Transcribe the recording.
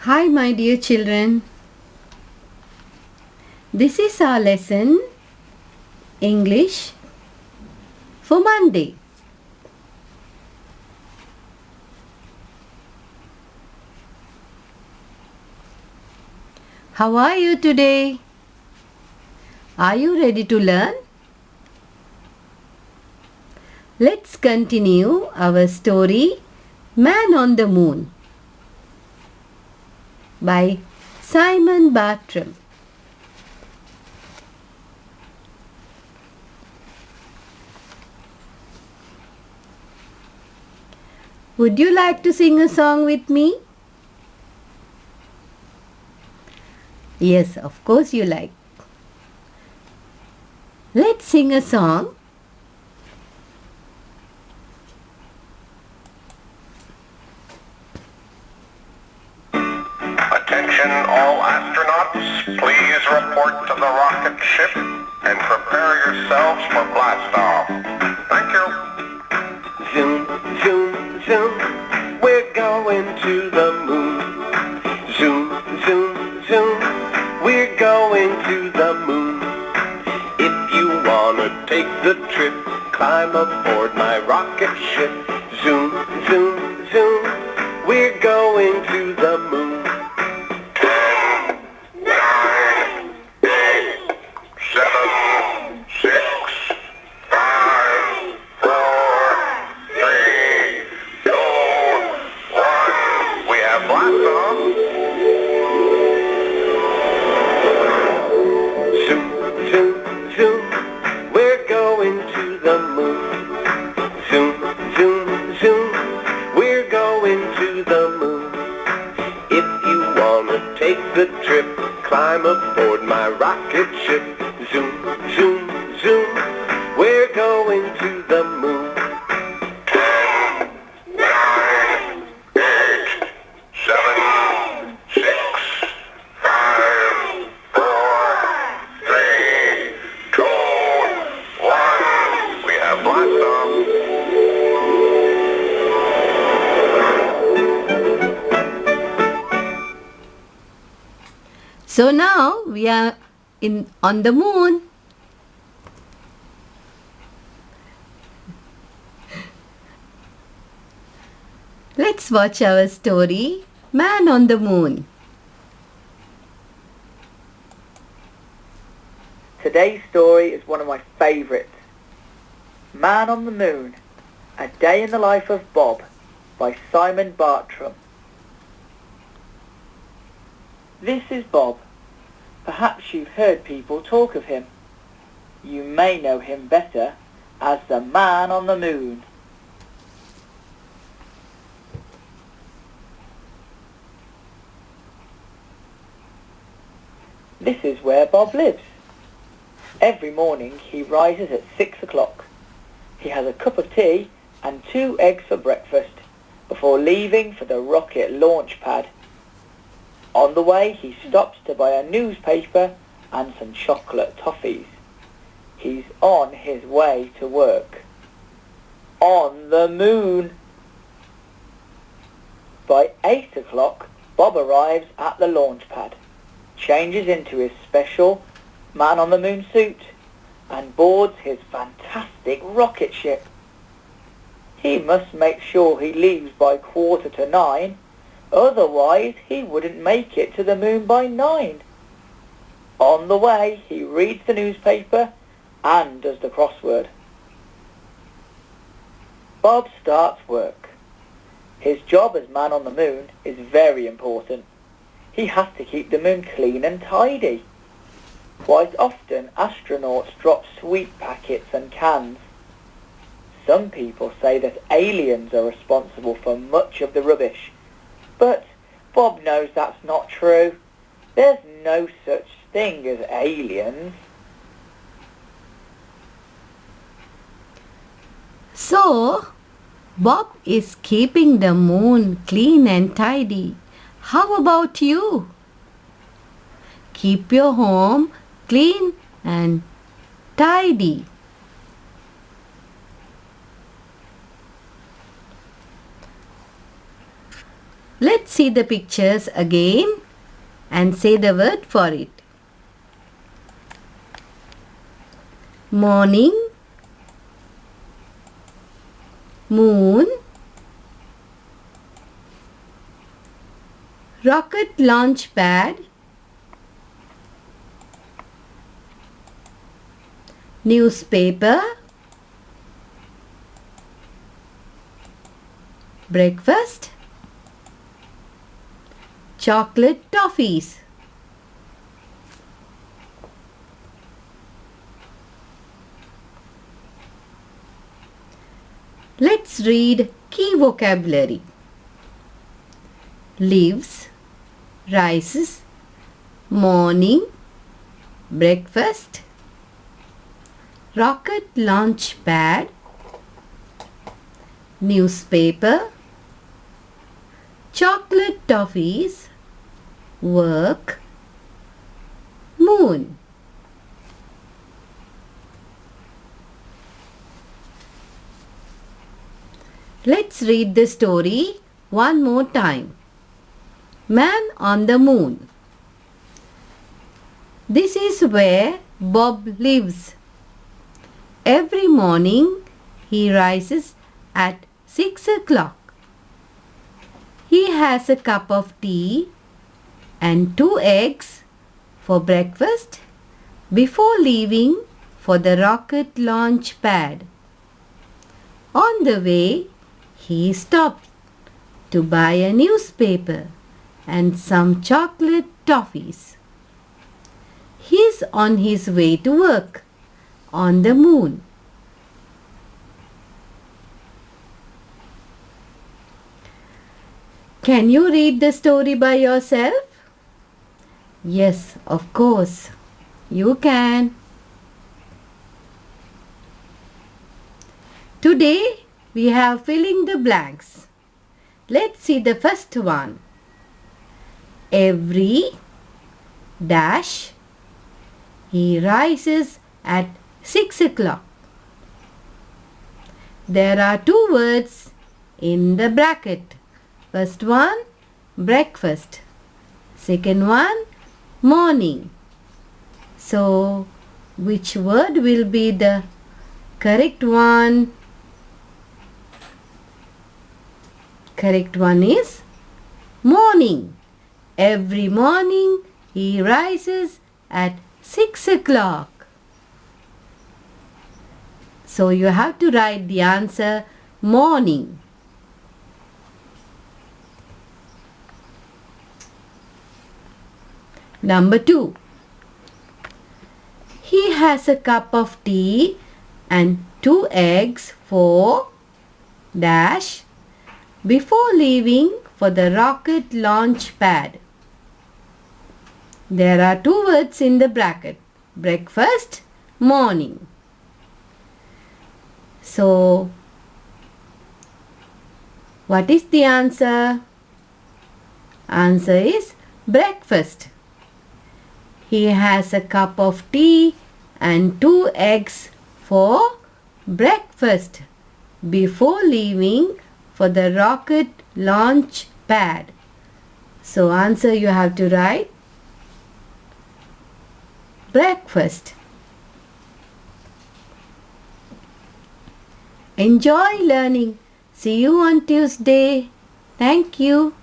Hi, my dear children. This is our lesson English for Monday. How are you today? Are you ready to learn? Let's continue our story Man on the Moon by Simon Bartram. Would you like to sing a song with me? Yes, of course you like. Let's sing a song. Attention all astronauts, please report to the rocket ship and prepare yourselves for blast off. Thank you. Zoom, zoom, zoom, we're going to the moon. Zoom, zoom, zoom, we're going to the moon. If you wanna take the trip, climb aboard my rocket ship. Zoom, zoom, zoom, we're going to the moon. 10, 9, 8, 7, 6, 5, 4, 3, 2, 1. We have blast off. Zoom, zoom, zoom, we're going to the moon. Zoom, zoom, zoom, we're going to the moon. If you wanna take the trip, climb aboard my rocket ship. Zoom, zoom, zoom, we're going to the moon. 10, 9, 8, 7, 6, 5, 4, 3, 2, 1. We have blast off. So now we are on the moon. Let's watch our story Man on the Moon. Today's story is one of my favourites. Man on the Moon, A Day in the Life of Bob by Simon Bartram. This is Bob. Perhaps you've heard people talk of him. You may know him better as the Man on the Moon. This is where Bob lives. Every morning he rises at 6 o'clock. He has a cup of tea and 2 eggs for breakfast before leaving for the rocket launch pad. On the way he stops to buy a newspaper and some chocolate toffees. He's on his way to work. On the moon. By 8 o'clock Bob arrives at the launch pad, changes into his special Man on the Moon suit and boards his fantastic rocket ship. He must make sure he leaves by 9:15, otherwise he wouldn't make it to the moon by 9. On the way he reads the newspaper and does the crossword. Bob starts work. His job as Man on the Moon is very important. He has to keep the moon clean and tidy. Quite often astronauts drop sweet packets and cans. Some people say that aliens are responsible for much of the rubbish, but Bob knows that's not true. There's no such thing as aliens. So, Bob is keeping the moon clean and tidy. How about you? Keep your home clean and tidy. Let's see the pictures again and say the word for it. Morning, moon, rocket launch pad, newspaper, breakfast, chocolate toffees. Let's read key vocabulary. Leaves, rises, morning, breakfast, rocket launch pad, newspaper, chocolate toffees, work, moon. Let's read the story one more time. Man on the Moon. This is where Bob lives. Every morning he rises at 6 o'clock. He has a cup of tea and 2 eggs for breakfast before leaving for the rocket launch pad. On the way, he stopped to buy a newspaper and some chocolate toffees. He's on his way to work on the moon. Can you read the story by yourself? Yes, of course. You can. Today we have filling the blanks. Let's see the first one. Every dash he rises at 6 o'clock. There are 2 words in the bracket. First one, breakfast. Second one, morning. So, which word will be the correct one? Correct one is morning. Every morning he rises at 6 o'clock. So you have to write the answer morning. Number 2. He has a cup of tea and 2 eggs for dash before leaving for the rocket launch pad. There are 2 words in the bracket. Breakfast, morning. So, what is the answer? Answer is breakfast. He has a cup of tea and 2 eggs for breakfast before leaving for the rocket launch pad. So answer you have to write breakfast. Enjoy learning. See you on Tuesday. Thank you.